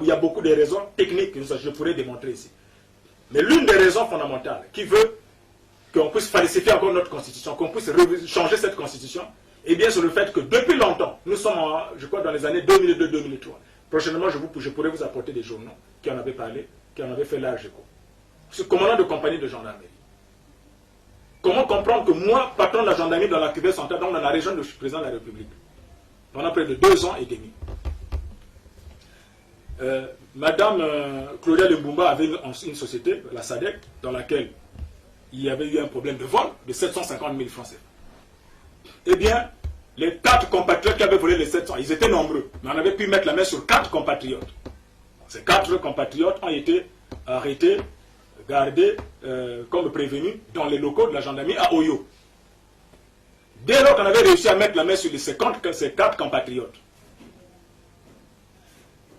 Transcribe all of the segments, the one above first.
il y a beaucoup de raisons techniques que je pourrais démontrer ici. Mais l'une des raisons fondamentales qui veut qu'on puisse falsifier encore notre constitution, qu'on puisse changer cette constitution, eh bien c'est le fait que depuis longtemps, nous sommes, je crois, dans les années 2002-2003. Prochainement, je pourrais vous apporter des journaux qui en avaient parlé, qui en avaient fait large écho. Ce commandant de compagnie de gendarmerie. Comment comprendre que moi, patron de la gendarmerie dans la Québec centrale, donc dans la région de président de la République, pendant près de 2 ans et demi, Madame Claudia Lumbumba avait une société, la SADEC, dans laquelle il y avait eu un problème de vol de 750 000 francs CFA. Eh bien, les 4 compatriotes qui avaient volé les 700, ils étaient nombreux, mais on avait pu mettre la main sur 4 compatriotes. Ces 4 compatriotes ont été arrêtés, gardés comme prévenus dans les locaux de la gendarmerie à Oyo. Dès lors qu'on avait réussi à mettre la main sur ces 4 compatriotes,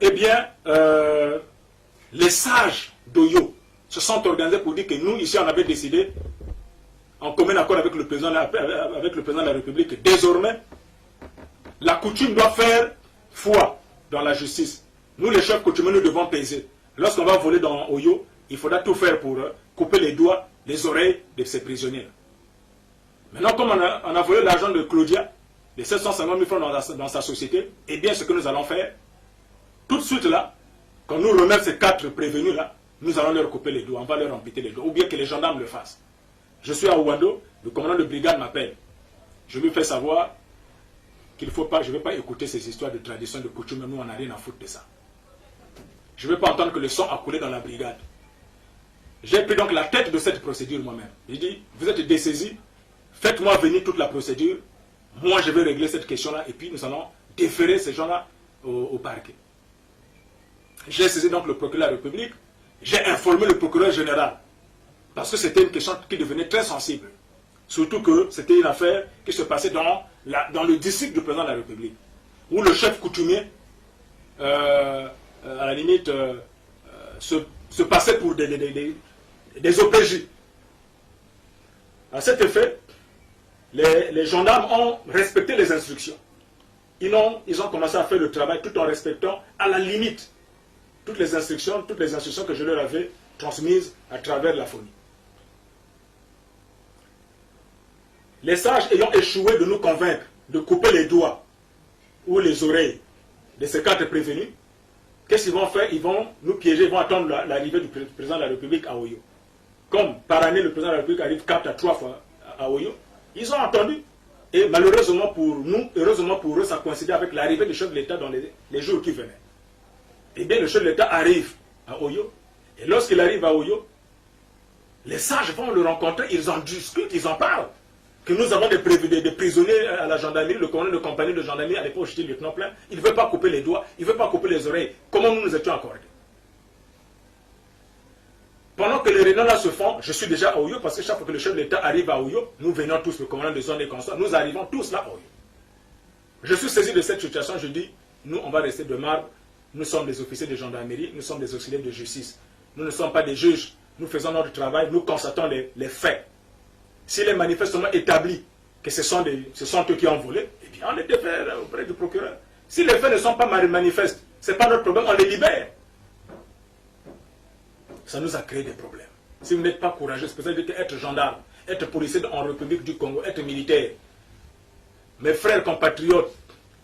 eh bien, les sages d'Oyo se sont organisés pour dire que nous, ici, on avait décidé, en commun accord avec le président de la République, que désormais, la coutume doit faire foi dans la justice. Nous, les chefs coutumiers, nous devons peser. Lorsqu'on va voler dans Oyo, il faudra tout faire pour couper les doigts, les oreilles de ces prisonniers. Maintenant, comme on a volé l'argent de Claudia, les 750 000 francs dans sa société, eh bien, ce que nous allons faire, tout de suite là, quand nous remettons ces 4 prévenus là, nous allons leur couper les doigts, on va leur amputer les doigts, ou bien que les gendarmes le fassent. Je suis à Ouando, le commandant de brigade m'appelle. Je lui fais savoir qu'il ne faut pas, je ne vais pas écouter ces histoires de tradition, de coutume, nous on n'a rien à foutre de ça. Je ne veux pas entendre que le sang a coulé dans la brigade. J'ai pris donc la tête de cette procédure moi-même. J'ai dit, vous êtes dessaisis, faites-moi venir toute la procédure, moi je vais régler cette question-là, et puis nous allons déférer ces gens-là au parquet. J'ai saisi donc le procureur de la République, j'ai informé le procureur général, parce que c'était une question qui devenait très sensible. Surtout que c'était une affaire qui se passait dans le district du président de la République, où le chef coutumier, à la limite, se passait pour des OPJ. À cet effet, les gendarmes ont respecté les instructions. Ils ont commencé à faire le travail tout en respectant, à la limite, toutes les instructions que je leur avais transmises à travers la phonie. Les sages ayant échoué de nous convaincre de couper les doigts ou les oreilles de ces 4 prévenus, qu'est-ce qu'ils vont faire? Ils vont nous piéger, ils vont attendre l'arrivée du président de la République à Oyo. Comme par année, le président de la République arrive 4 à 3 fois à Oyo, ils ont attendu. Et malheureusement pour nous, heureusement pour eux, ça coïncidait avec l'arrivée du chef de l'État dans les jours qui venaient. Eh bien, le chef de l'État arrive à Oyo, et lorsqu'il arrive à Oyo, les sages vont le rencontrer, ils en discutent, ils en parlent. Que nous avons des prisonniers à la gendarmerie, le commandant de compagnie de gendarmerie, à l'époque j'étais lieutenant plein, il ne veut pas couper les doigts, il ne veut pas couper les oreilles. Comment nous étions accordés? Pendant que les réunions là se font, je suis déjà à Oyo, parce que chaque fois que le chef de l'État arrive à Oyo, nous venons tous, le commandant de zone et consorts, nous arrivons tous là à Oyo. Je suis saisi de cette situation, je dis, nous on va rester de marbre, nous sommes des officiers de gendarmerie, nous sommes des auxiliaires de justice. Nous ne sommes pas des juges, nous faisons notre travail, nous constatons les faits. S'il est manifestement établi que ce sont eux qui ont volé, eh bien on les défère auprès du procureur. Si les faits ne sont pas manifestes, ce n'est pas notre problème, on les libère. Ça nous a créé des problèmes. Si vous n'êtes pas courageux, c'est peut-être être gendarme, être policier en République du Congo, être militaire. Mes frères compatriotes,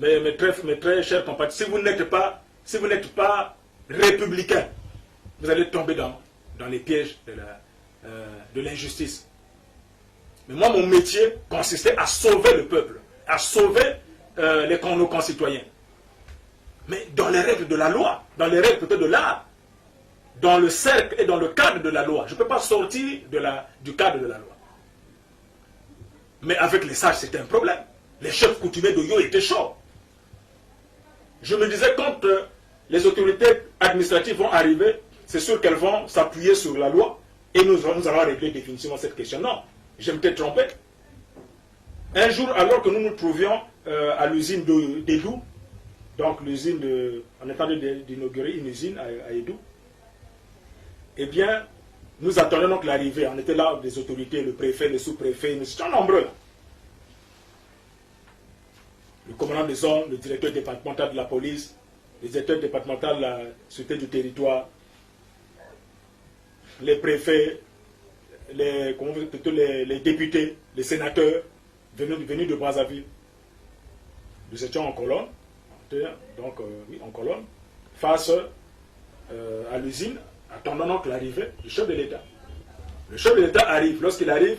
mes très chers compatriotes, si vous n'êtes pas républicain, vous allez tomber dans les pièges de l'injustice. Mais moi, mon métier consistait à sauver le peuple, à sauver nos concitoyens. Mais dans les règles de la loi, dans les règles peut-être de l'art, dans le cercle et dans le cadre de la loi. Je ne peux pas sortir du cadre de la loi. Mais avec les sages, c'était un problème. Les chefs coutumiers d'Oyo étaient chauds. Je me disais, quand les autorités administratives vont arriver, c'est sûr qu'elles vont s'appuyer sur la loi et nous allons régler définitivement cette question. Non, je m'étais trompé. Un jour, alors que nous nous trouvions à l'usine d'Edou, donc l'usine on est en train d'inaugurer une usine à Edou, eh bien, nous attendions donc l'arrivée. On était là, des autorités, le préfet, le sous-préfet, nous étions nombreux là. Le commandant de zone, le directeur départemental de la police, les directeurs départementaux de la sûreté du territoire, les préfets, les députés, les sénateurs venus de Brazzaville. Nous étions en colonne, donc oui, en colonne, face à l'usine, attendant donc l'arrivée du chef de l'État. Le chef de l'État arrive. Lorsqu'il arrive,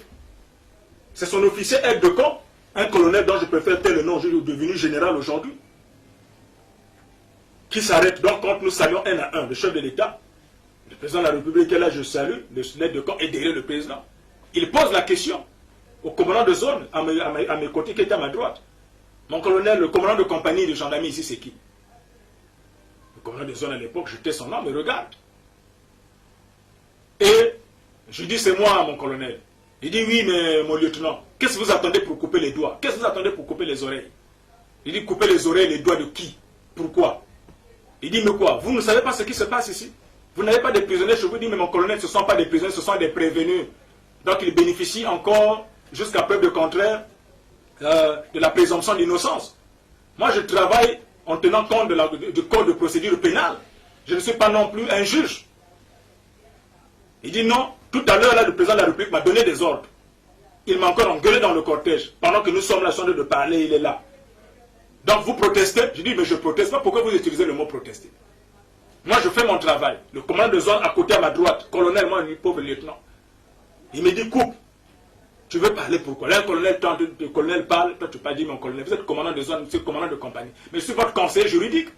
c'est son officier aide de camp, un colonel dont je préfère tel le nom, devenu général aujourd'hui, qui s'arrête donc quand nous saluons un à un le chef de l'État. Le président de la République est là, je salue, l'aide de camp est derrière le président. Il pose la question au commandant de zone, à mes côtés, qui était à ma droite. Mon colonel, le commandant de compagnie de gendarmerie ici, c'est qui? Le commandant de zone à l'époque, jetait son nom, mais regarde. Et je dis, c'est moi, mon colonel. Il dit, oui, mais mon lieutenant, qu'est-ce que vous attendez pour couper les doigts? Qu'est-ce que vous attendez pour couper les oreilles? Il dit, couper les oreilles, les doigts de qui? Pourquoi? Il dit, mais quoi? Vous ne savez pas ce qui se passe ici? Vous n'avez pas des prisonniers chez vous? Il dit, mais mon colonel, ce ne sont pas des prisonniers, ce sont des prévenus. Donc, ils bénéficient encore, jusqu'à preuve de contraire, de la présomption d'innocence. Moi, je travaille en tenant compte du code de procédure pénale. Je ne suis pas non plus un juge. Il dit non. Tout à l'heure, le président de la République m'a donné des ordres. Il m'a encore engueulé dans le cortège. Pendant que nous sommes là, de parler, il est là. Donc vous protestez? Je dis, mais je ne proteste pas. Pourquoi vous utilisez le mot protester? Moi, je fais mon travail. Le commandant de zone à côté à ma droite, colonel, moi, pauvre lieutenant. Il me dit, coupe. Tu veux parler pourquoi? Là, le colonel parle, toi tu n'as pas dit mon colonel, vous êtes commandant de zone, vous êtes commandant de compagnie. Mais je suis votre conseiller juridique.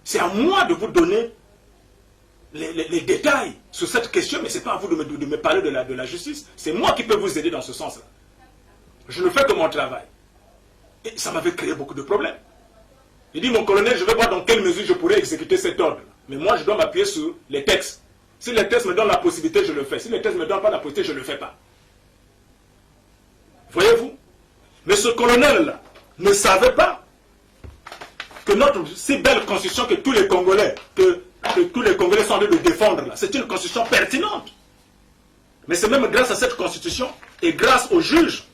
C'est à moi de vous donner les détails sur cette question, mais ce n'est pas à vous de me parler de la justice. C'est moi qui peux vous aider dans ce sens-là. Je ne fais que mon travail. Et ça m'avait créé beaucoup de problèmes. Il dit, mon colonel, je vais voir dans quelle mesure je pourrais exécuter cet ordre. Mais moi, je dois m'appuyer sur les textes. Si les textes me donnent la possibilité, je le fais. Si les textes ne me donnent pas la possibilité, je ne le fais pas. Voyez-vous? Mais ce colonel-là ne savait pas que notre si belle constitution que tous les Congolais, que tous les Congolais sont en train de défendre là, c'est une constitution pertinente. Mais c'est même grâce à cette constitution et grâce aux juges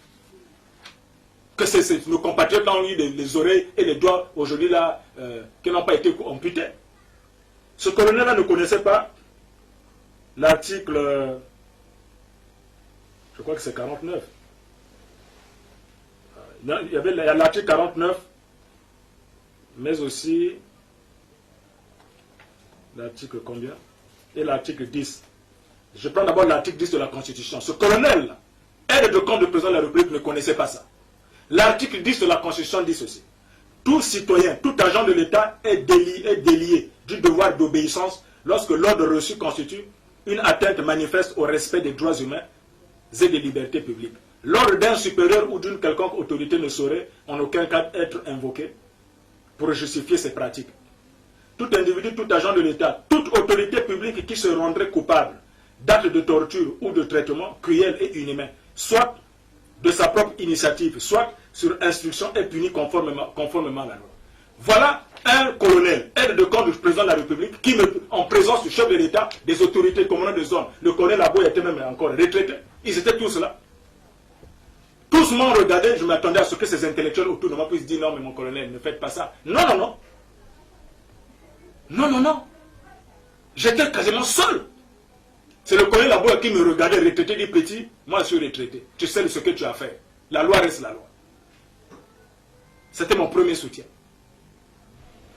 que nos compatriotes ont eu les oreilles et les doigts aujourd'hui là qui n'ont pas été amputés. Ce colonel-là ne connaissait pas l'article, je crois que c'est 49. Il y avait l'article 49, mais aussi l'article combien? Et l'article 10. Je prends d'abord l'article 10 de la Constitution. Ce colonel, aide de camp du président de la République, ne connaissait pas ça. L'article 10 de la Constitution dit ceci. Tout citoyen, tout agent de l'État est délié du devoir d'obéissance lorsque l'ordre reçu constitue une atteinte manifeste au respect des droits humains et des libertés publiques. L'ordre d'un supérieur ou d'une quelconque autorité ne saurait en aucun cas être invoqué pour justifier ces pratiques. Tout individu, tout agent de l'État, toute autorité publique qui se rendrait coupable d'actes de torture ou de traitement cruel et inhumain, soit de sa propre initiative, soit sur instruction, est puni conformément à la loi. Voilà un colonel, aide de camp du président de la République, qui, en présence du chef de l'État, des autorités commandant de zone, le colonel Aboy était même encore retraité, ils étaient tous là. Tous m'ont regardé, je m'attendais à ce que ces intellectuels autour de moi puissent dire non mais mon colonel, ne faites pas ça. Non, non, non. Non, non, non. J'étais quasiment seul. C'est le colonel Aboy qui me regardait retraité, dit petit, moi je suis retraité. Tu sais ce que tu as fait. La loi reste la loi. C'était mon premier soutien.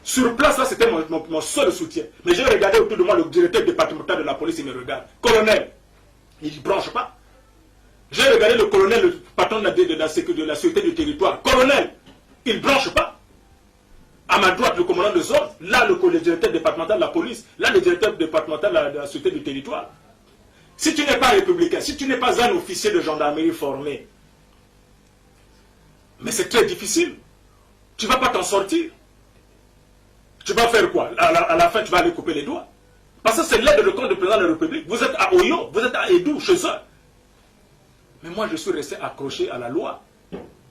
Sur place, là, c'était mon seul soutien. Mais j'ai regardé autour de moi le directeur départemental de la police, il me regarde. Colonel, il ne branche pas. J'ai regardé le colonel, le patron de la sûreté du territoire. Colonel, il ne branche pas. À ma droite, le commandant de zone. Là, le directeur départemental de la police. Là, le directeur départemental de la sûreté du territoire. Si tu n'es pas républicain, si tu n'es pas un officier de gendarmerie formé, mais c'est très difficile. Tu ne vas pas t'en sortir. Tu vas faire quoi? À la fin, tu vas aller couper les doigts. Parce que c'est l'aide de camp du président de la République. Vous êtes à Oyo, vous êtes à Edou, chez eux. Mais moi, je suis resté accroché à la loi.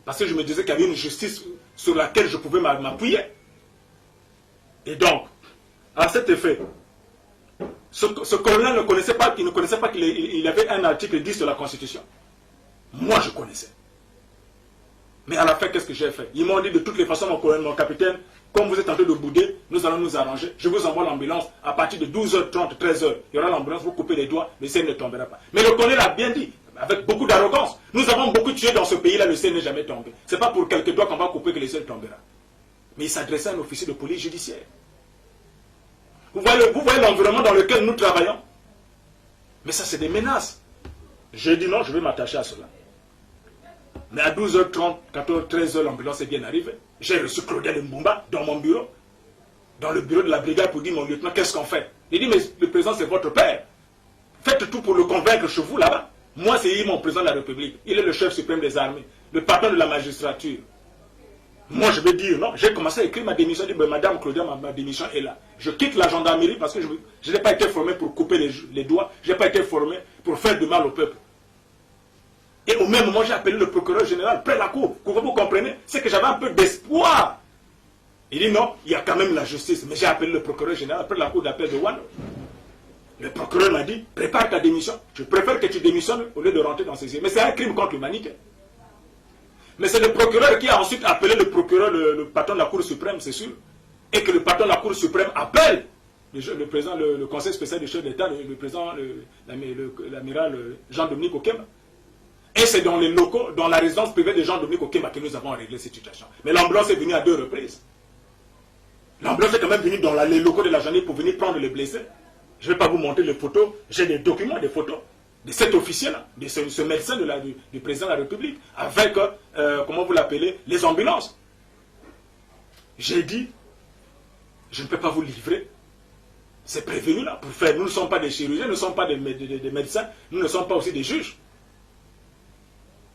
Parce que je me disais qu'il y avait une justice sur laquelle je pouvais m'appuyer. Et donc, à cet effet, ce colonel ne connaissait pas qu'il avait un article 10 de la Constitution. Moi, je connaissais. Mais à la fin, qu'est-ce que j'ai fait? Ils m'ont dit de toutes les façons, mon capitaine, comme vous êtes en train de bouder, nous allons nous arranger. Je vous envoie l'ambulance à partir de 12h30, 13h. Il y aura l'ambulance, vous coupez les doigts, le ciel ne tombera pas. Mais le colonel a bien dit, avec beaucoup d'arrogance, nous avons beaucoup tué dans ce pays-là, le ciel n'est jamais tombé. Ce n'est pas pour quelques doigts qu'on va couper que le ciel tombera. Mais il s'adressait à un officier de police judiciaire. Vous voyez l'environnement dans lequel nous travaillons? Mais ça, c'est des menaces. J'ai dit non, je vais m'attacher à cela. Mais à 12h30, 14h, 13h, l'ambulance est bien arrivée. J'ai reçu Claudel Mbumba dans mon bureau, dans le bureau de la brigade, pour dire, mon lieutenant, qu'est-ce qu'on fait? Il dit, mais le président, c'est votre père. Faites tout pour le convaincre chez vous, là-bas. Moi, c'est mon président de la République. Il est le chef suprême des armées, le patron de la magistrature. Moi, je vais dire non. J'ai commencé à écrire ma démission. Je dis, ben, Madame Claudia, ma démission est là. Je quitte la gendarmerie parce que je n'ai pas été formé pour couper les doigts. Je n'ai pas été formé pour faire du mal au peuple. Et au même moment, j'ai appelé le procureur général près de la cour. Vous comprenez? C'est que j'avais un peu d'espoir. Il dit non, il y a quand même la justice. Mais j'ai appelé le procureur général près de la cour d'appel de Wano. Le procureur m'a dit, prépare ta démission. Je préfère que tu démissionnes au lieu de rentrer dans ces yeux. Mais c'est un crime contre l'humanité. Mais c'est le procureur qui a ensuite appelé le procureur, le patron de la Cour suprême, c'est sûr. Et que le patron de la Cour suprême appelle le président, le conseil spécial du chef d'État, le président, l'amiral Jean-Dominique Okema. Et c'est dans les locaux, dans la résidence privée de Jean-Dominique Okema que nous avons réglé cette situation. Mais l'ambulance est venue à 2 reprises. L'ambulance est quand même venue dans les locaux de la gendarmerie pour venir prendre les blessés. Je ne vais pas vous montrer les photos, j'ai des documents, des photos de cet officier-là, de ce médecin du président de la République, avec, comment vous l'appelez, les ambulances. J'ai dit, je ne peux pas vous livrer. C'est prévenu là, pour faire. Nous ne sommes pas des chirurgiens, nous ne sommes pas des médecins, nous ne sommes pas aussi des juges.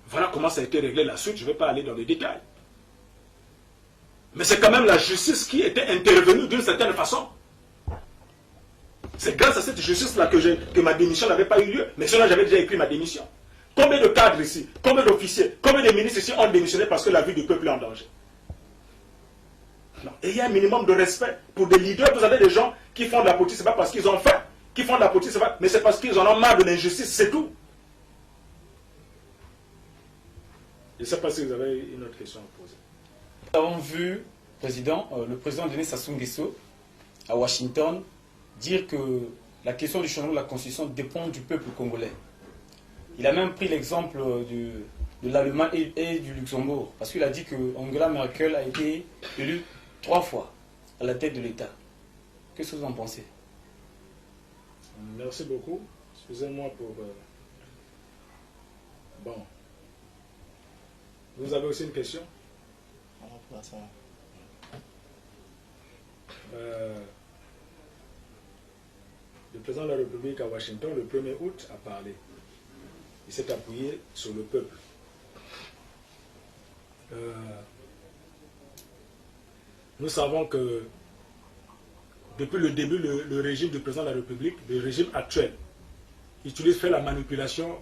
Voilà comment ça a été réglé la suite, je ne vais pas aller dans les détails. Mais c'est quand même la justice qui était intervenue d'une certaine façon. C'est grâce à cette justice-là que ma démission n'avait pas eu lieu. Mais sinon, j'avais déjà écrit ma démission. Combien de cadres ici, combien d'officiers, combien de ministres ici ont démissionné parce que la vie du peuple est en danger? Non. Et il y a un minimum de respect pour des leaders. Vous avez des gens qui font de la politique, ce n'est pas parce qu'ils ont faim, qui font de la politique, mais c'est parce qu'ils en ont marre de l'injustice, c'est tout. Je ne sais pas si vous avez une autre question à poser. Nous avons vu le président Denis Sassou Nguesso à Washington dire que la question du changement de la Constitution dépend du peuple congolais. Il a même pris l'exemple de l'Allemagne et du Luxembourg, parce qu'il a dit que Angela Merkel a été élue 3 fois à la tête de l'État. Qu'est-ce que vous en pensez? Merci beaucoup. Excusez-moi pour... Bon. Vous avez aussi une question? Le président de la République à Washington, le 1er août, a parlé. Il s'est appuyé sur le peuple. Nous savons que depuis le début, le régime du président de la République, le régime actuel, fait la manipulation.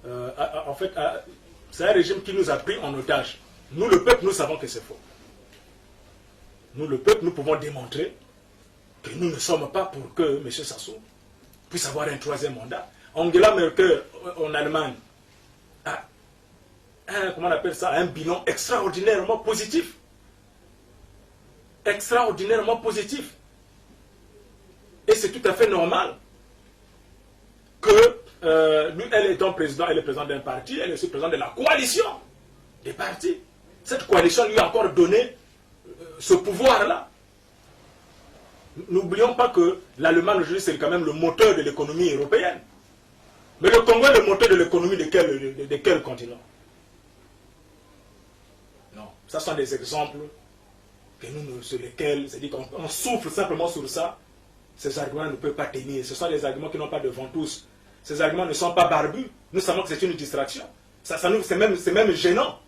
En fait, c'est un régime qui nous a pris en otage. Nous, le peuple, nous savons que c'est faux. Nous, le peuple, nous pouvons démontrer que nous ne sommes pas pour que M. Sassou puisse avoir un 3e mandat. Angela Merkel, en Allemagne, a comment on appelle ça, un bilan extraordinairement positif. Extraordinairement positif. Et c'est tout à fait normal que lui, elle étant président, elle est présidente d'un parti, elle est aussi présidente de la coalition des partis. Cette coalition lui a encore donné ce pouvoir-là. N'oublions pas que l'Allemagne aujourd'hui c'est quand même le moteur de l'économie européenne. Mais le Congo est le moteur de l'économie de quel continent? Non, ça sont des exemples que sur lesquels, c'est-à-dire qu'on souffle simplement sur ça. Ces arguments ne peuvent pas tenir. Ce sont des arguments qui n'ont pas de ventouses. Ces arguments ne sont pas barbus. Nous savons que c'est une distraction. C'est même gênant.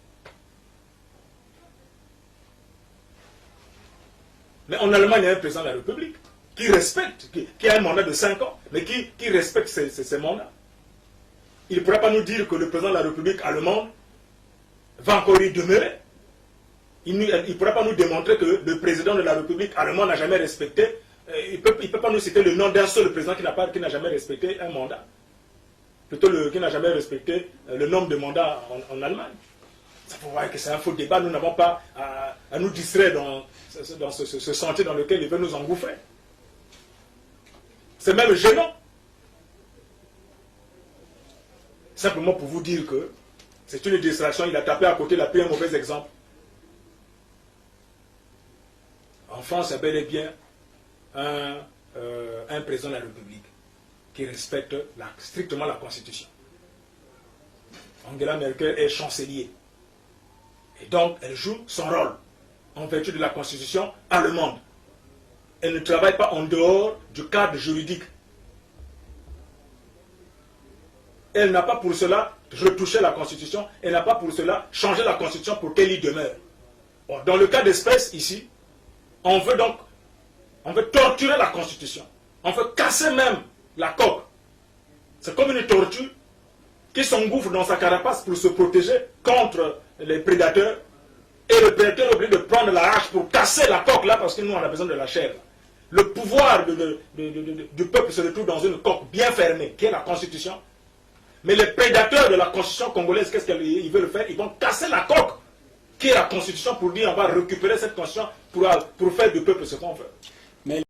Mais en Allemagne, il y a un président de la République qui respecte, qui a un mandat de 5 ans, mais qui respecte ses mandats. Il ne pourra pas nous dire que le président de la République allemande va encore y demeurer. Il ne pourra pas nous démontrer que le président de la République allemande n'a jamais respecté. Il ne peut pas nous citer le nom d'un seul président qui n'a jamais respecté un mandat. Plutôt qui n'a jamais respecté le nombre de mandats en Allemagne. Ça faut voir que c'est un faux débat. Nous n'avons pas à nous distraire dans ce sentier dans lequel il veut nous engouffrer. C'est même gênant. Simplement pour vous dire que c'est une distraction. Il a tapé à côté, il a pris un mauvais exemple. En France, c'est bel et bien un président de la République qui respecte strictement la Constitution. Angela Merkel est chancelier. Et donc, elle joue son rôle en vertu de la Constitution allemande. Elle ne travaille pas en dehors du cadre juridique. Elle n'a pas pour cela retouché la Constitution. Elle n'a pas pour cela changé la Constitution pour qu'elle y demeure. Bon, dans le cas d'espèce, ici, on veut torturer la Constitution. On veut casser même la coque. C'est comme une tortue qui s'engouffre dans sa carapace pour se protéger contre les prédateurs. Et le prédateur est obligé de prendre la hache pour casser la coque là, parce que nous on a besoin de la chair. Le pouvoir du peuple se retrouve dans une coque bien fermée, qui est la Constitution. Mais les prédateurs de la Constitution congolaise, qu'est-ce qu'ils veulent faire? Ils vont casser la coque, qui est la Constitution, pour dire on va récupérer cette Constitution pour faire du peuple ce qu'on veut.